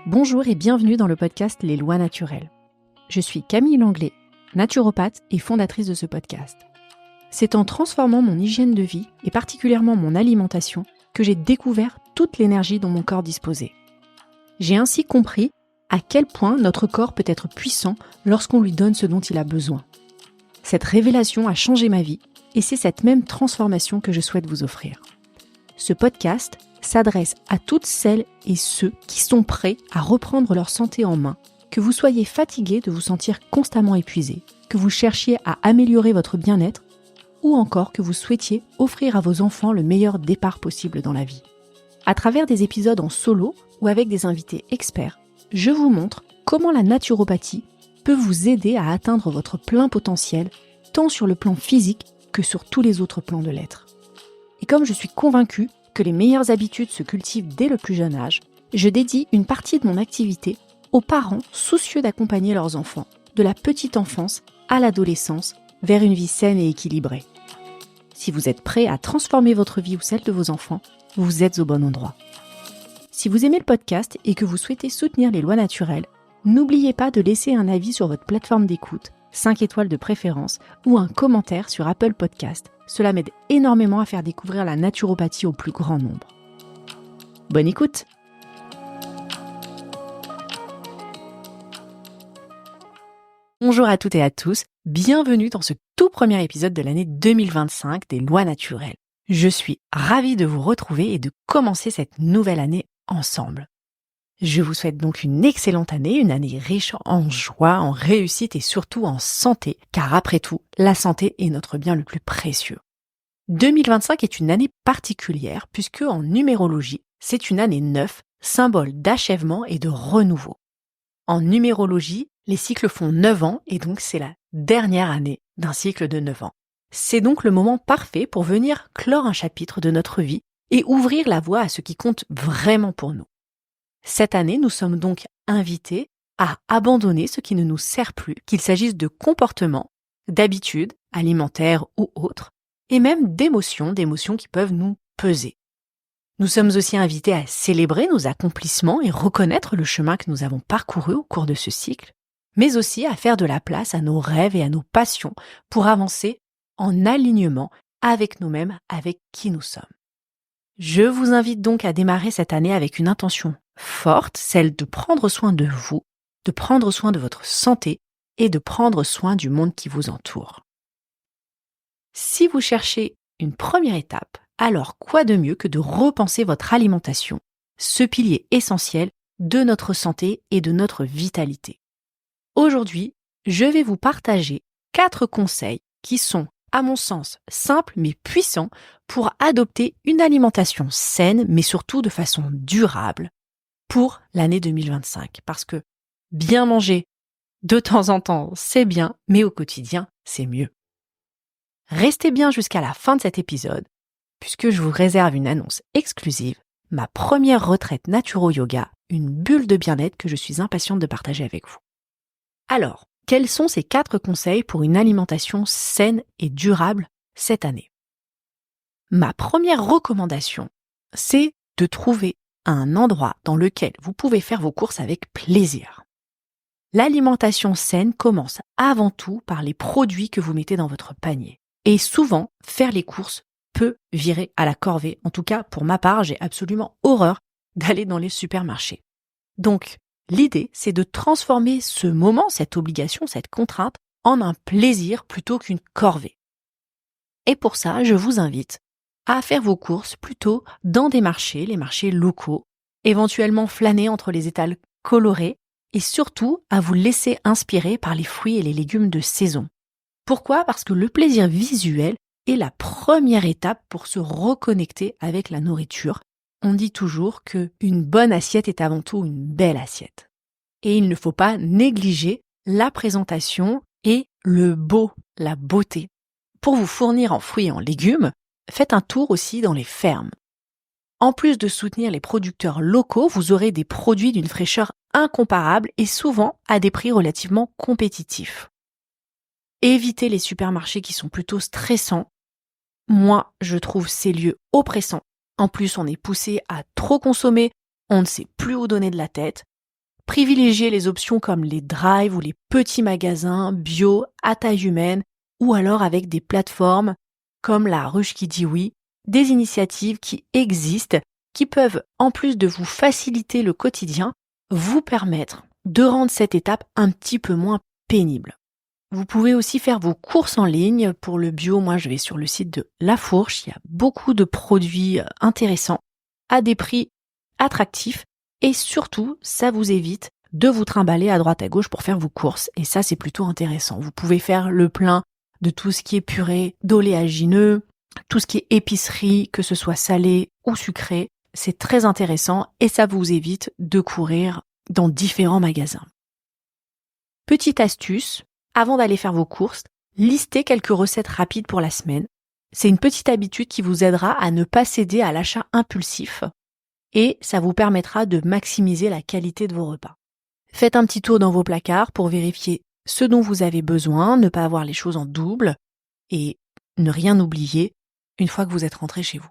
Bonjour et bienvenue dans le podcast Les Lois Naturelles. Je suis Camille Langlais, naturopathe et fondatrice de ce podcast. C'est en transformant mon hygiène de vie et particulièrement mon alimentation que j'ai découvert toute l'énergie dont mon corps disposait. J'ai ainsi compris à quel point notre corps peut être puissant lorsqu'on lui donne ce dont il a besoin. Cette révélation a changé ma vie et c'est cette même transformation que je souhaite vous offrir. Ce podcast s'adresse à toutes celles et ceux qui sont prêts à reprendre leur santé en main, que vous soyez fatigué de vous sentir constamment épuisé, que vous cherchiez à améliorer votre bien-être ou encore que vous souhaitiez offrir à vos enfants le meilleur départ possible dans la vie. À travers des épisodes en solo ou avec des invités experts, je vous montre comment la naturopathie peut vous aider à atteindre votre plein potentiel, tant sur le plan physique que sur tous les autres plans de l'être. Et comme je suis convaincue que les meilleures habitudes se cultivent dès le plus jeune âge, je dédie une partie de mon activité aux parents soucieux d'accompagner leurs enfants, de la petite enfance à l'adolescence, vers une vie saine et équilibrée. Si vous êtes prêt à transformer votre vie ou celle de vos enfants, vous êtes au bon endroit. Si vous aimez le podcast et que vous souhaitez soutenir les lois naturelles, n'oubliez pas de laisser un avis sur votre plateforme d'écoute, 5 étoiles de préférence, ou un commentaire sur Apple Podcast. Cela m'aide énormément à faire découvrir la naturopathie au plus grand nombre. Bonne écoute! Bonjour à toutes et à tous, bienvenue dans ce tout premier épisode de l'année 2025 des Lois Naturelles. Je suis ravie de vous retrouver et de commencer cette nouvelle année ensemble. Je vous souhaite donc une excellente année, une année riche en joie, en réussite et surtout en santé, car après tout, la santé est notre bien le plus précieux. 2025 est une année particulière puisque en numérologie, c'est une année 9, symbole d'achèvement et de renouveau. En numérologie, les cycles font 9 ans et donc c'est la dernière année d'un cycle de 9 ans. C'est donc le moment parfait pour venir clore un chapitre de notre vie et ouvrir la voie à ce qui compte vraiment pour nous. Cette année, nous sommes donc invités à abandonner ce qui ne nous sert plus, qu'il s'agisse de comportements, d'habitudes, alimentaires ou autres, et même d'émotions qui peuvent nous peser. Nous sommes aussi invités à célébrer nos accomplissements et reconnaître le chemin que nous avons parcouru au cours de ce cycle, mais aussi à faire de la place à nos rêves et à nos passions pour avancer en alignement avec nous-mêmes, avec qui nous sommes. Je vous invite donc à démarrer cette année avec une intention forte, celle de prendre soin de vous, de prendre soin de votre santé et de prendre soin du monde qui vous entoure. Si vous cherchez une première étape, alors quoi de mieux que de repenser votre alimentation, ce pilier essentiel de notre santé et de notre vitalité. Aujourd'hui, je vais vous partager 4 conseils qui sont, à mon sens, simples mais puissants pour adopter une alimentation saine mais surtout de façon durable pour l'année 2025. Parce que bien manger de temps en temps, c'est bien, mais au quotidien, c'est mieux. Restez bien jusqu'à la fin de cet épisode, puisque je vous réserve une annonce exclusive, ma première retraite naturo-yoga, une bulle de bien-être que je suis impatiente de partager avec vous. Alors, quels sont ces 4 conseils pour une alimentation saine et durable cette année ? Ma première recommandation, c'est de trouver un endroit dans lequel vous pouvez faire vos courses avec plaisir. L'alimentation saine commence avant tout par les produits que vous mettez dans votre panier. Et souvent, faire les courses peut virer à la corvée. En tout cas, pour ma part, j'ai absolument horreur d'aller dans les supermarchés. Donc, l'idée, c'est de transformer ce moment, cette obligation, cette contrainte, en un plaisir plutôt qu'une corvée. Et pour ça, je vous invite à faire vos courses plutôt dans des marchés, les marchés locaux, éventuellement flâner entre les étals colorés et surtout à vous laisser inspirer par les fruits et les légumes de saison. Pourquoi ? Parce que le plaisir visuel est la première étape pour se reconnecter avec la nourriture. On dit toujours qu'une bonne assiette est avant tout une belle assiette. Et il ne faut pas négliger la présentation et le beau, la beauté. Pour vous fournir en fruits et en légumes, faites un tour aussi dans les fermes. En plus de soutenir les producteurs locaux, vous aurez des produits d'une fraîcheur incomparable et souvent à des prix relativement compétitifs. Évitez les supermarchés qui sont plutôt stressants. Moi, je trouve ces lieux oppressants. En plus, on est poussé à trop consommer, on ne sait plus où donner de la tête. Privilégiez les options comme les drives ou les petits magasins bio à taille humaine ou alors avec des plateformes comme la Ruche qui dit oui, des initiatives qui existent, qui peuvent, en plus de vous faciliter le quotidien, vous permettre de rendre cette étape un petit peu moins pénible. Vous pouvez aussi faire vos courses en ligne. Pour le bio, moi je vais sur le site de La Fourche, il y a beaucoup de produits intéressants à des prix attractifs et surtout, ça vous évite de vous trimballer à droite à gauche pour faire vos courses et ça c'est plutôt intéressant. Vous pouvez faire le plein de tout ce qui est purée d'oléagineux, tout ce qui est épicerie, que ce soit salé ou sucré. C'est très intéressant et ça vous évite de courir dans différents magasins. Petite astuce, avant d'aller faire vos courses, listez quelques recettes rapides pour la semaine. C'est une petite habitude qui vous aidera à ne pas céder à l'achat impulsif et ça vous permettra de maximiser la qualité de vos repas. Faites un petit tour dans vos placards pour vérifier ce dont vous avez besoin, ne pas avoir les choses en double et ne rien oublier une fois que vous êtes rentré chez vous.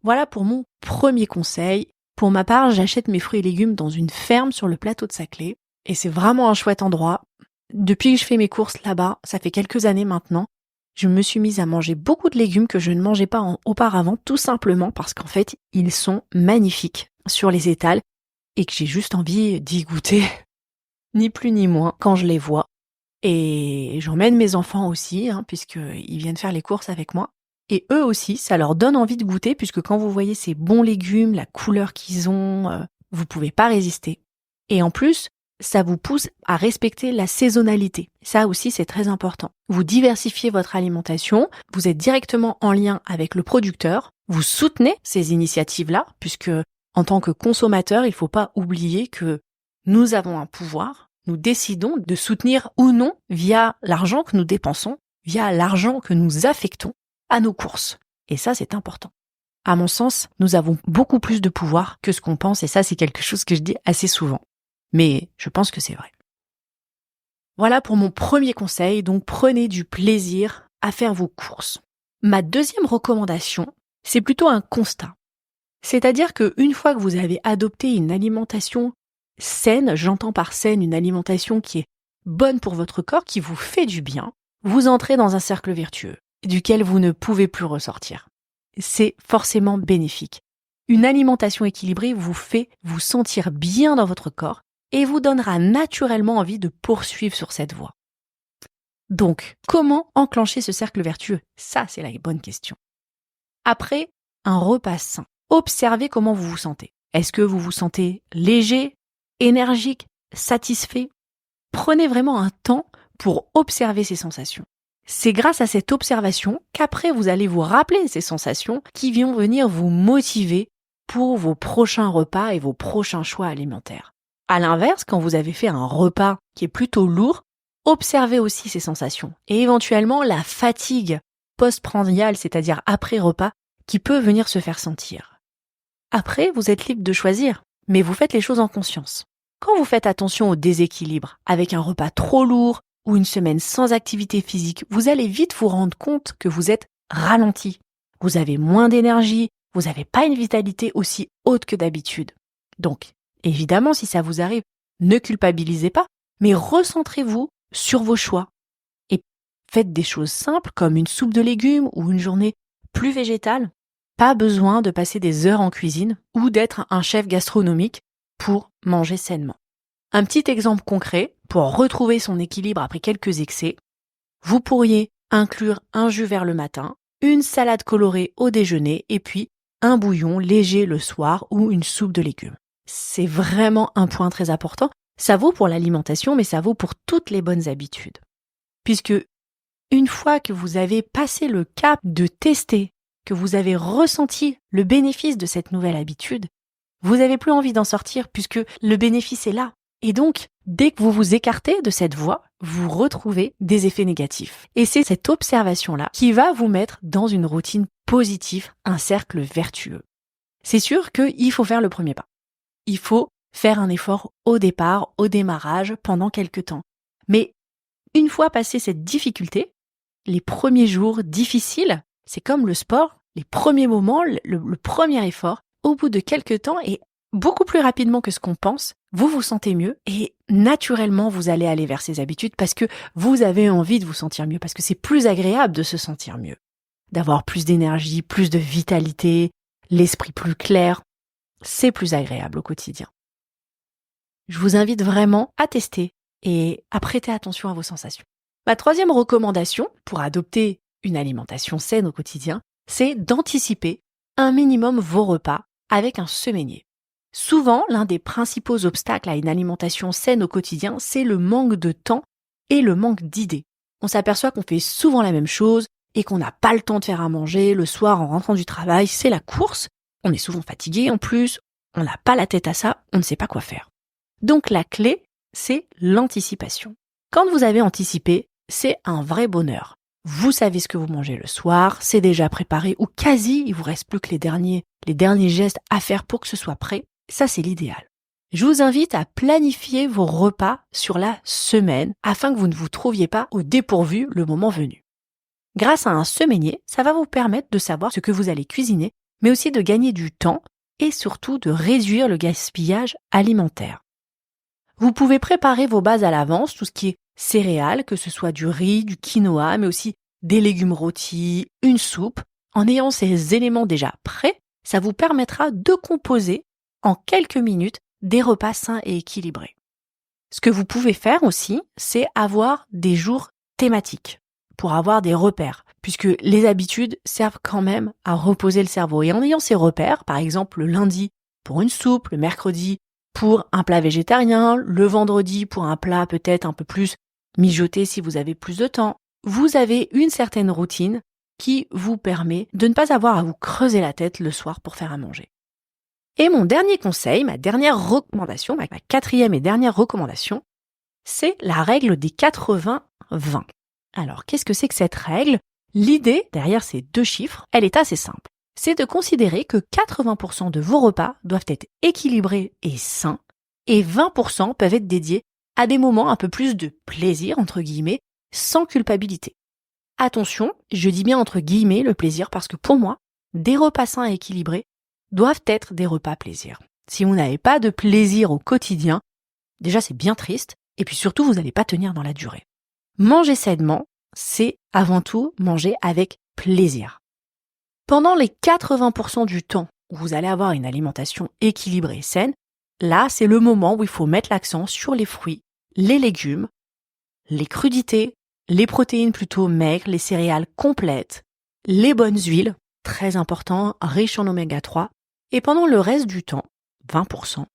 Voilà pour mon premier conseil. Pour ma part, j'achète mes fruits et légumes dans une ferme sur le plateau de Saclay et c'est vraiment un chouette endroit. Depuis que je fais mes courses là-bas, ça fait quelques années maintenant, je me suis mise à manger beaucoup de légumes que je ne mangeais pas auparavant, tout simplement parce qu'en fait, ils sont magnifiques sur les étals et que j'ai juste envie d'y goûter, ni plus ni moins, quand je les vois. Et j'emmène mes enfants aussi, puisqu'ils viennent faire les courses avec moi. Et eux aussi, ça leur donne envie de goûter, puisque quand vous voyez ces bons légumes, la couleur qu'ils ont, vous pouvez pas résister. Et en plus, ça vous pousse à respecter la saisonnalité. Ça aussi, c'est très important. Vous diversifiez votre alimentation, vous êtes directement en lien avec le producteur, vous soutenez ces initiatives-là, puisque en tant que consommateur, il ne faut pas oublier que nous avons un pouvoir, nous décidons de soutenir ou non via l'argent que nous dépensons, via l'argent que nous affectons à nos courses. Et ça, c'est important. À mon sens, nous avons beaucoup plus de pouvoir que ce qu'on pense, et ça, c'est quelque chose que je dis assez souvent. Mais je pense que c'est vrai. Voilà pour mon premier conseil, donc prenez du plaisir à faire vos courses. Ma deuxième recommandation, c'est plutôt un constat. C'est-à-dire qu'une fois que vous avez adopté une alimentation saine, j'entends par saine une alimentation qui est bonne pour votre corps, qui vous fait du bien, vous entrez dans un cercle vertueux, duquel vous ne pouvez plus ressortir. C'est forcément bénéfique. Une alimentation équilibrée vous fait vous sentir bien dans votre corps et vous donnera naturellement envie de poursuivre sur cette voie. Donc, comment enclencher ce cercle vertueux ? Ça, c'est la bonne question. Après un repas sain, observez comment vous vous sentez. Est-ce que vous vous sentez léger, énergique, satisfait ? Prenez vraiment un temps pour observer ces sensations. C'est grâce à cette observation qu'après vous allez vous rappeler ces sensations qui vont venir vous motiver pour vos prochains repas et vos prochains choix alimentaires. À l'inverse, quand vous avez fait un repas qui est plutôt lourd, observez aussi ces sensations et éventuellement la fatigue post-prandiale, c'est-à-dire après repas, qui peut venir se faire sentir. Après, vous êtes libre de choisir, mais vous faites les choses en conscience. Quand vous faites attention au déséquilibre, avec un repas trop lourd ou une semaine sans activité physique, vous allez vite vous rendre compte que vous êtes ralenti. Vous avez moins d'énergie, vous n'avez pas une vitalité aussi haute que d'habitude. Donc, évidemment, si ça vous arrive, ne culpabilisez pas, mais recentrez-vous sur vos choix. Et faites des choses simples comme une soupe de légumes ou une journée plus végétale. Pas besoin de passer des heures en cuisine ou d'être un chef gastronomique pour manger sainement. Un petit exemple concret, pour retrouver son équilibre après quelques excès, vous pourriez inclure un jus vert le matin, une salade colorée au déjeuner et puis un bouillon léger le soir ou une soupe de légumes. C'est vraiment un point très important. Ça vaut pour l'alimentation, mais ça vaut pour toutes les bonnes habitudes. Puisque une fois que vous avez passé le cap de tester, que vous avez ressenti le bénéfice de cette nouvelle habitude, vous n'avez plus envie d'en sortir puisque le bénéfice est là. Et donc, dès que vous vous écartez de cette voie, vous retrouvez des effets négatifs. Et c'est cette observation-là qui va vous mettre dans une routine positive, un cercle vertueux. C'est sûr qu'il faut faire le premier pas. Il faut faire un effort au départ, au démarrage, pendant quelques temps. Mais une fois passé cette difficulté, les premiers jours difficiles, c'est comme le sport, les premiers moments, le premier effort, au bout de quelques temps et beaucoup plus rapidement que ce qu'on pense, vous vous sentez mieux et naturellement, vous allez aller vers ces habitudes parce que vous avez envie de vous sentir mieux, parce que c'est plus agréable de se sentir mieux, d'avoir plus d'énergie, plus de vitalité, l'esprit plus clair. C'est plus agréable au quotidien. Je vous invite vraiment à tester et à prêter attention à vos sensations. Ma troisième recommandation pour adopter une alimentation saine au quotidien, c'est d'anticiper un minimum vos repas avec un semainier. Souvent, l'un des principaux obstacles à une alimentation saine au quotidien, c'est le manque de temps et le manque d'idées. On s'aperçoit qu'on fait souvent la même chose et qu'on n'a pas le temps de faire à manger. Le soir, en rentrant du travail, c'est la course. On est souvent fatigué en plus, on n'a pas la tête à ça, on ne sait pas quoi faire. Donc la clé, c'est l'anticipation. Quand vous avez anticipé, c'est un vrai bonheur. Vous savez ce que vous mangez le soir, c'est déjà préparé ou quasi, il vous reste plus que les derniers gestes à faire pour que ce soit prêt. Ça, c'est l'idéal. Je vous invite à planifier vos repas sur la semaine afin que vous ne vous trouviez pas au dépourvu le moment venu. Grâce à un semainier, ça va vous permettre de savoir ce que vous allez cuisiner, mais aussi de gagner du temps et surtout de réduire le gaspillage alimentaire. Vous pouvez préparer vos bases à l'avance, tout ce qui est céréales, que ce soit du riz, du quinoa, mais aussi des légumes rôtis, une soupe. En ayant ces éléments déjà prêts, ça vous permettra de composer en quelques minutes des repas sains et équilibrés. Ce que vous pouvez faire aussi, c'est avoir des jours thématiques pour avoir des repères, puisque les habitudes servent quand même à reposer le cerveau. Et en ayant ces repères, par exemple le lundi pour une soupe, le mercredi pour un plat végétarien, le vendredi pour un plat peut-être un peu plus mijoté si vous avez plus de temps, vous avez une certaine routine qui vous permet de ne pas avoir à vous creuser la tête le soir pour faire à manger. Et mon dernier conseil, ma dernière recommandation, ma quatrième et dernière recommandation, c'est la règle des 80-20. Alors, qu'est-ce que c'est que cette règle ? L'idée derrière ces deux chiffres, elle est assez simple. C'est de considérer que 80% de vos repas doivent être équilibrés et sains, et 20% peuvent être dédiés à des moments un peu plus de plaisir, entre guillemets, sans culpabilité. Attention, je dis bien entre guillemets le plaisir parce que pour moi, des repas sains et équilibrés doivent être des repas plaisir. Si vous n'avez pas de plaisir au quotidien, déjà c'est bien triste, et puis surtout vous n'allez pas tenir dans la durée. Manger sainement, c'est avant tout manger avec plaisir. Pendant les 80% du temps où vous allez avoir une alimentation équilibrée et saine, là c'est le moment où il faut mettre l'accent sur les fruits, les légumes, les crudités, les protéines plutôt maigres, les céréales complètes, les bonnes huiles, très important, riches en oméga 3, et pendant le reste du temps, 20%,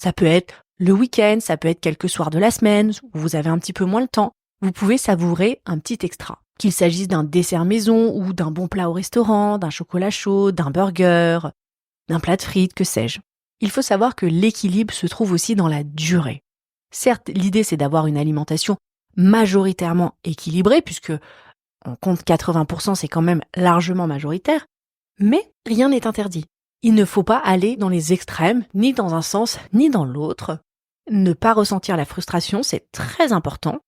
ça peut être le week-end, ça peut être quelques soirs de la semaine, où vous avez un petit peu moins le temps, vous pouvez savourer un petit extra. Qu'il s'agisse d'un dessert maison ou d'un bon plat au restaurant, d'un chocolat chaud, d'un burger, d'un plat de frites, que sais-je. Il faut savoir que l'équilibre se trouve aussi dans la durée. Certes, l'idée c'est d'avoir une alimentation majoritairement équilibrée, puisque on compte 80%, c'est quand même largement majoritaire, mais rien n'est interdit. Il ne faut pas aller dans les extrêmes, ni dans un sens, ni dans l'autre. Ne pas ressentir la frustration, c'est très important.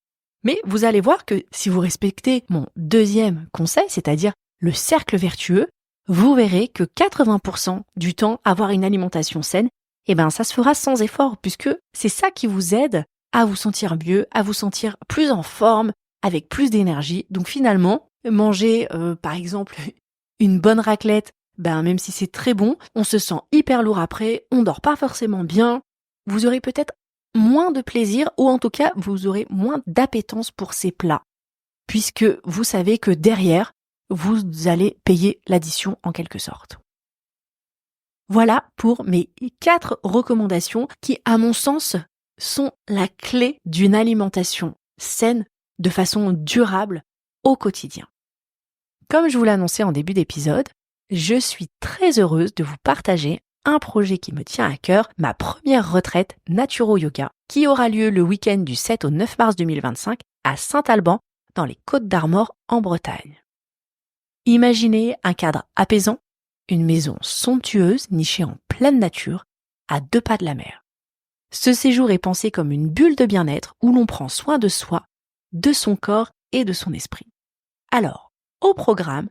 Mais vous allez voir que si vous respectez mon deuxième conseil, c'est-à-dire le cercle vertueux, vous verrez que 80% du temps, avoir une alimentation saine, ça se fera sans effort, puisque c'est ça qui vous aide à vous sentir mieux, à vous sentir plus en forme, avec plus d'énergie. Donc finalement, manger par exemple une bonne raclette, même si c'est très bon, on se sent hyper lourd après, on dort pas forcément bien, vous aurez peut-être moins de plaisir, ou en tout cas, vous aurez moins d'appétence pour ces plats, puisque vous savez que derrière, vous allez payer l'addition en quelque sorte. Voilà pour mes 4 recommandations qui, à mon sens, sont la clé d'une alimentation saine de façon durable au quotidien. Comme je vous l'ai annoncé en début d'épisode, je suis très heureuse de vous partager un projet qui me tient à cœur, ma première retraite Naturo-Yoga, qui aura lieu le week-end du 7 au 9 mars 2025 à Saint-Alban, dans les Côtes-d'Armor en Bretagne. Imaginez un cadre apaisant, une maison somptueuse nichée en pleine nature, à 2 pas de la mer. Ce séjour est pensé comme une bulle de bien-être où l'on prend soin de soi, de son corps et de son esprit. Alors, au programme,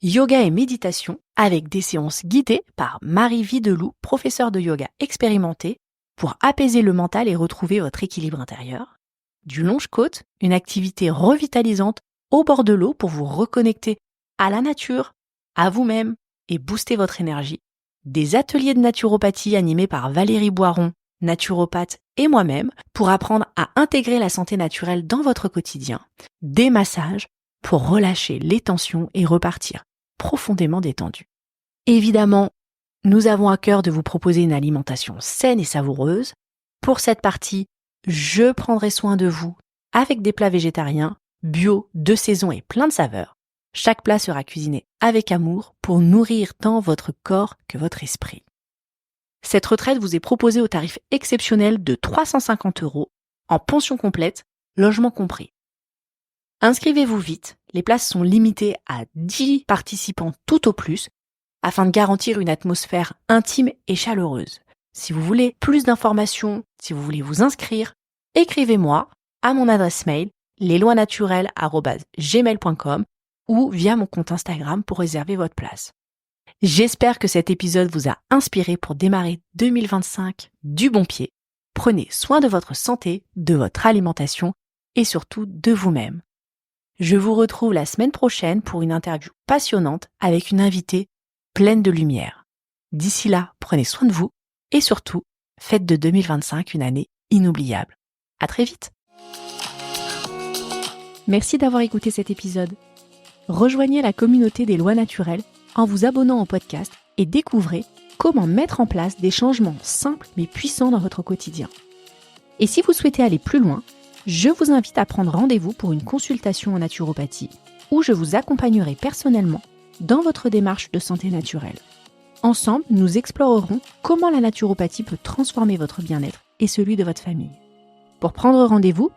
yoga et méditation avec des séances guidées par Marie Videloup, professeure de yoga expérimentée, pour apaiser le mental et retrouver votre équilibre intérieur. Du longe-côte, une activité revitalisante au bord de l'eau pour vous reconnecter à la nature, à vous-même et booster votre énergie. Des ateliers de naturopathie animés par Valérie Boiron, naturopathe et moi-même pour apprendre à intégrer la santé naturelle dans votre quotidien. Des massages pour relâcher les tensions et repartir profondément détendu. Évidemment, nous avons à cœur de vous proposer une alimentation saine et savoureuse. Pour cette partie, je prendrai soin de vous avec des plats végétariens, bio, de saison et plein de saveurs. Chaque plat sera cuisiné avec amour pour nourrir tant votre corps que votre esprit. Cette retraite vous est proposée au tarif exceptionnel de 350 € en pension complète, logement compris. Inscrivez-vous vite, les places sont limitées à 10 participants tout au plus afin de garantir une atmosphère intime et chaleureuse. Si vous voulez plus d'informations, si vous voulez vous inscrire, écrivez-moi à mon adresse mail lesloisnaturelles@gmail.com ou via mon compte Instagram pour réserver votre place. J'espère que cet épisode vous a inspiré pour démarrer 2025 du bon pied. Prenez soin de votre santé, de votre alimentation et surtout de vous-même. Je vous retrouve la semaine prochaine pour une interview passionnante avec une invitée pleine de lumière. D'ici là, prenez soin de vous et surtout, faites de 2025 une année inoubliable. À très vite. Merci d'avoir écouté cet épisode. Rejoignez la communauté des lois naturelles en vous abonnant au podcast et découvrez comment mettre en place des changements simples mais puissants dans votre quotidien. Et si vous souhaitez aller plus loin, je vous invite à prendre rendez-vous pour une consultation en naturopathie où je vous accompagnerai personnellement dans votre démarche de santé naturelle. Ensemble, nous explorerons comment la naturopathie peut transformer votre bien-être et celui de votre famille. Pour prendre rendez-vous,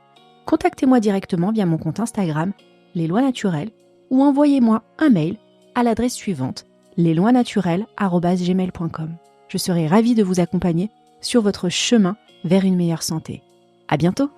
contactez-moi directement via mon compte Instagram, Les Lois Naturelles, ou envoyez-moi un mail à l'adresse suivante, lesloisnaturelles@gmail.com. Je serai ravie de vous accompagner sur votre chemin vers une meilleure santé. À bientôt!